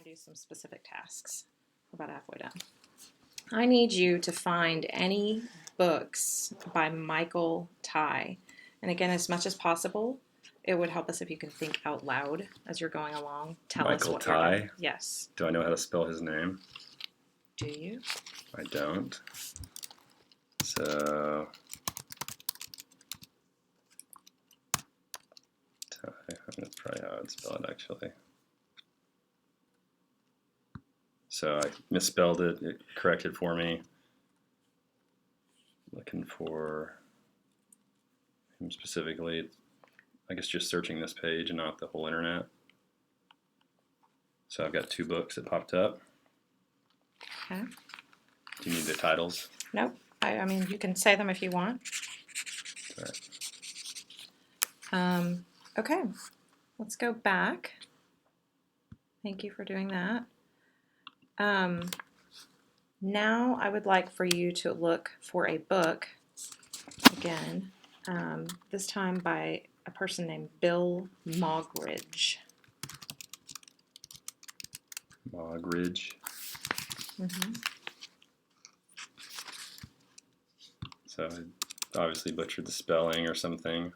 do some specific tasks. About halfway done. I need you to find any books by Michael Ty. And again, as much as possible, it would help us if you can think out loud as you're going along. Tell us what you're doing. Yes. Do I know how to spell his name? Do you? I don't. So, that's probably how I'd spell it actually. So I misspelled it. It corrected for me. Looking for him specifically. I guess just searching this page and not the whole internet. So I've got 2 books that popped up. Okay. Do you need the titles? Nope. I mean, you can say them if you want. Right. Okay. Let's go back. Thank you for doing that. Now I would like for you to look for a book, again, this time by a person named Bill Moggridge. Moggridge. Mm-hmm. So I obviously butchered the spelling or something.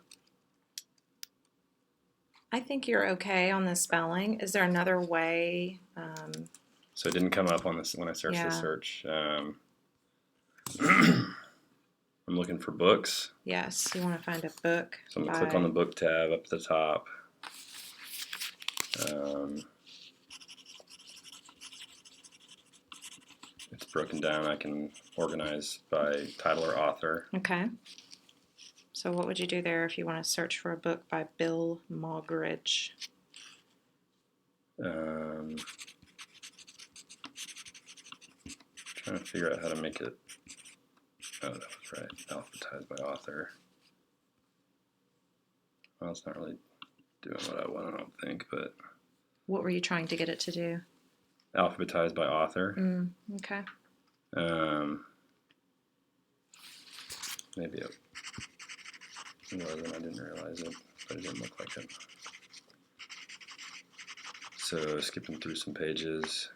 I think you're okay on the spelling. Is there another way? So it didn't come up on this when I searched the Yeah. search. I'm looking for books. Yes, you want to find a book. So I'm going to click on the book tab up at the top. It's broken down. I can organize by title or author. Okay. So what would you do there if you want to search for a book by Bill Moggridge? Trying to figure out how to make it. Oh, that was right. Alphabetized by author. Well, it's not really doing what I want, I don't think, but. What were you trying to get it to do? Alphabetized by author. Okay. Maybe it wasn't. I didn't realize it, but it didn't look like it. So skipping through some pages.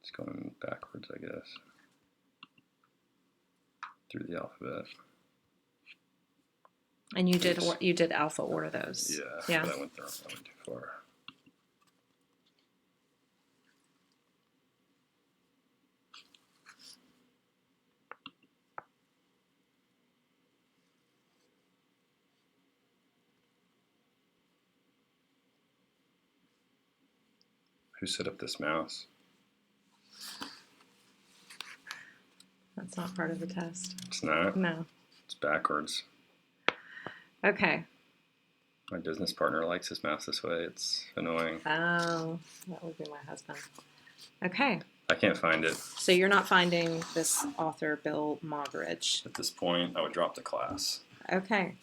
It's going backwards, I guess. Through the alphabet. And you did alpha order those. Yeah. But I went too far. Who set up this mouse? That's not part of the test. It's not? No. It's backwards. Okay. My business partner likes his mouse this way. It's annoying. Oh, that would be my husband. Okay. I can't find it. So you're not finding this author, Bill Moggridge. At this point, I would drop the class. Okay.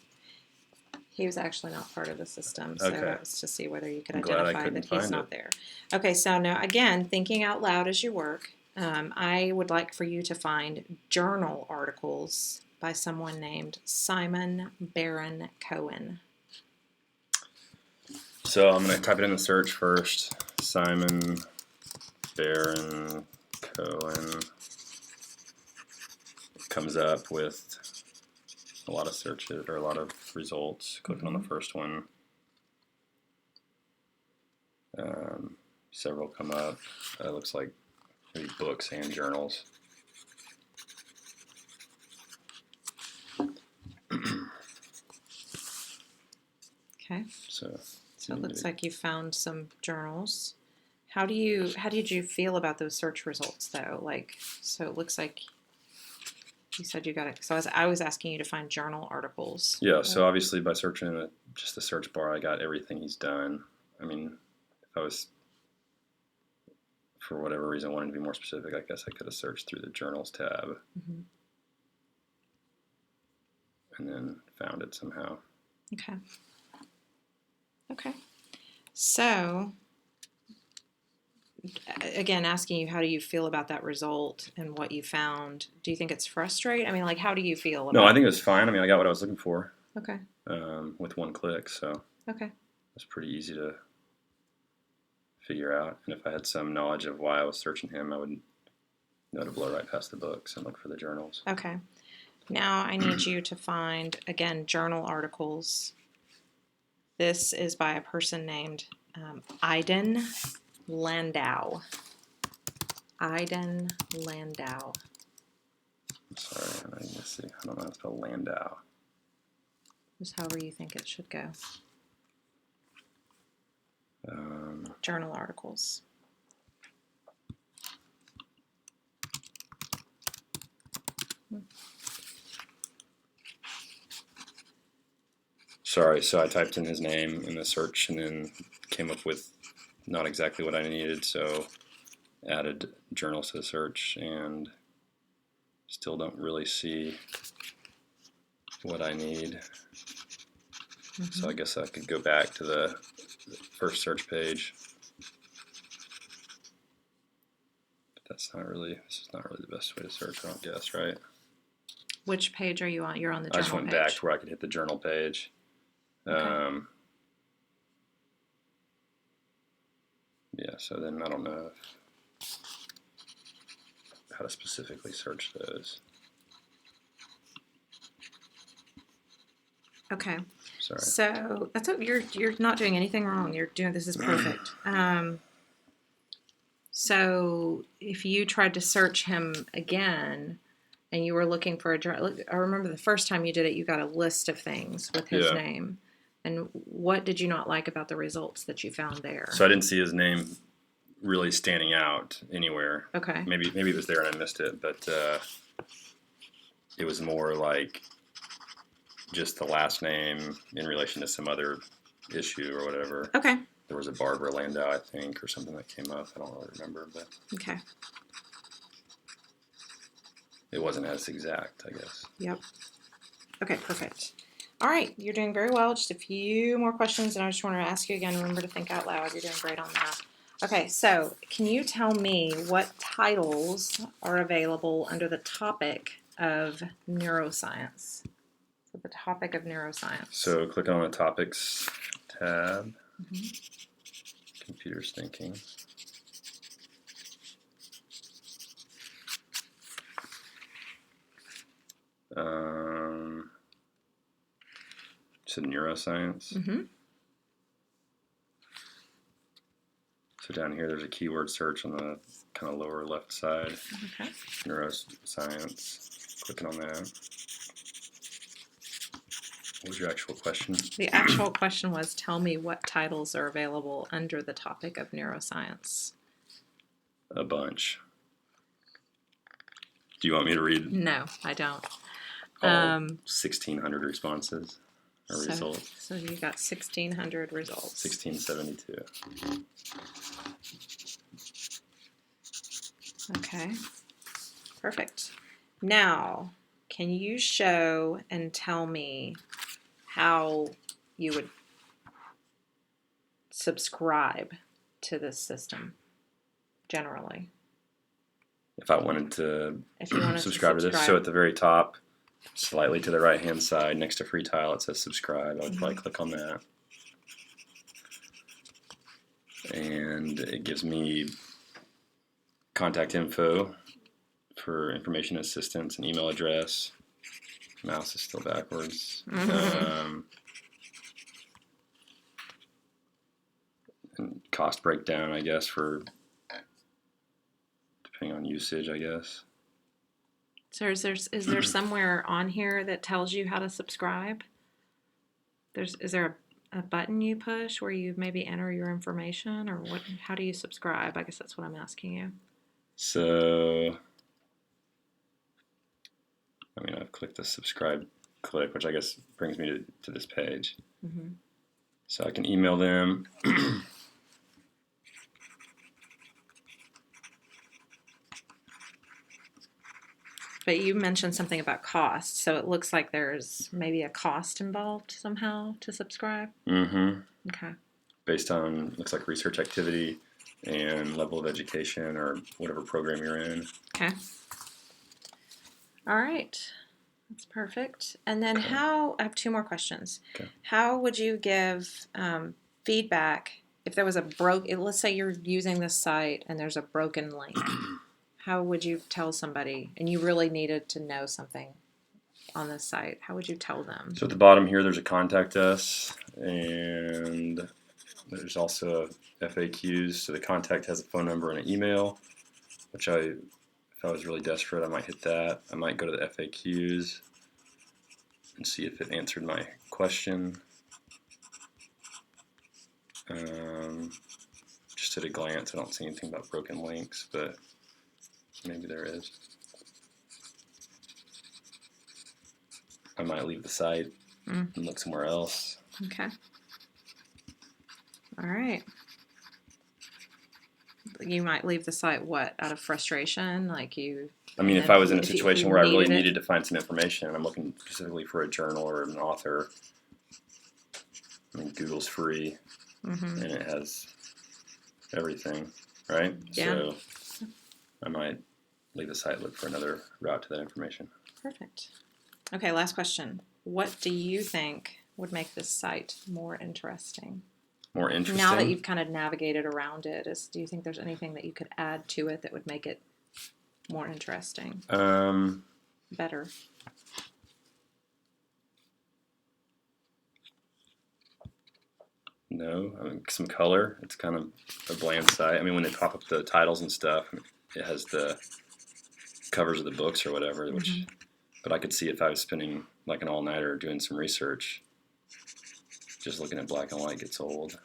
He was actually not part of the system, so that was to see whether you could identify that he's not there. Okay, so now again, thinking out loud as you work, I would like for you to find journal articles by someone named Simon Baron Cohen. So I'm going to type it in the search first. Simon Baron Cohen. It comes up with a lot of searches or a lot of results. Clicking on the first one. Several come up. It looks like maybe books and journals. Okay. So it looks like you found some journals. How did you feel about those search results though? So it looks like you said you got it. So I was asking you to find journal articles. Yeah. So obviously by searching just the search bar, I got everything he's done. I mean, if I was, for whatever reason, wanting to be more specific, I guess I could have searched through the journals tab. And then found it somehow. Okay. So, again, asking you, how do you feel about that result and what you found? Do you think it's frustrating? I mean, how do you feel about it? No, I think it was fine. I mean, I got what I was looking for. Okay. With one click, so. Okay. It's pretty easy to figure out. And if I had some knowledge of why I was searching him, I would know to blow right past the books and look for the journals. Okay. Now I need you to find, again, journal articles. This is by a person named Iden Landau. Iden Landau. I'm sorry, I need to see. I don't know how to spell Landau. Just however you think it should go. Journal articles. Sorry, so I typed in his name in the search and then came up with not exactly what I needed, so added journals to the search and still don't really see what I need. So I guess I could go back to the first search page. But this is not really the best way to search, I don't guess, right? Which page are you on? You're on the journal page. I just went back to where I could hit the journal page. Okay. Yeah, so then I don't know how to specifically search those. Okay. Sorry. So that's what you're not doing anything wrong. This is perfect. So if you tried to search him again and you were looking for a journal, I remember the first time you did it, you got a list of things with his name. And what did you not like about the results that you found there? So I didn't see his name really standing out anywhere. Okay. Maybe it was there and I missed it, but it was more like just the last name in relation to some other issue or whatever. Okay. There was a Barbara Landau, I think, or something that came up. I don't really remember, but okay. It wasn't as exact, I guess. Yep. Okay, perfect. All right, you're doing very well. Just a few more questions, and I just want to ask you again, remember to think out loud. You're doing great on that. Okay, so can you tell me what titles are available under the topic of neuroscience? So the topic of neuroscience. So click on the Topics tab, Computers Thinking. So neuroscience. So down here, there's a keyword search on the kind of lower left side. Okay. Neuroscience. Clicking on that. What was your actual question? The actual question was, tell me what titles are available under the topic of neuroscience. A bunch. Do you want me to read? No, I don't. All 1,600 responses or results. So you got 1,600 results. 1,672. Okay. Perfect. Now, can you show and tell me how you would subscribe to this system generally? If I wanted to If you wanted subscribe to this, so at the very top, slightly to the right-hand side, next to free tile, it says subscribe. I would probably click on that. And it gives me contact info for information assistance, an email address. Mouse is still backwards. And cost breakdown, I guess, for depending on usage, I guess. So is there somewhere on here that tells you how to subscribe? Is there a button you push where you maybe enter your information, or what? How do you subscribe? I guess that's what I'm asking you. So, I mean, I've clicked the subscribe click, which I guess brings me to this page. So I can email them. But you mentioned something about cost, so it looks like there's maybe a cost involved somehow to subscribe. Okay. Based on, looks like research activity and level of education or whatever program you're in. Okay. All right. That's perfect. And then I have two more questions. Okay. How would you give feedback if there was let's say you're using this site and there's a broken link, how would you tell somebody, and you really needed to know something on this site, how would you tell them? So at the bottom here, there's a contact us, and there's also FAQs. So the contact has a phone number and an email, which if I was really desperate, I might hit that. I might go to the FAQs and see if it answered my question. Just at a glance, I don't see anything about broken links, but maybe there is. I might leave the site and look somewhere else. Okay. All right. You might leave the site, what, out of frustration? Like you... I mean, if I was in a situation where I really needed to find some information, and I'm looking specifically for a journal or an author, I mean, Google's free, and it has everything, right? Yeah. So I might leave the site, look for another route to that information. Perfect. Okay, last question. What do you think would make this site more interesting? More interesting? Now that you've kind of navigated around it, do you think there's anything that you could add to it that would make it more interesting? Better? No, I mean, some color. It's kind of a bland site. I mean, when they pop up the titles and stuff, it has the covers of the books or whatever, which... But I could see if I was spending like an all-nighter doing some research, just looking at black and white gets old.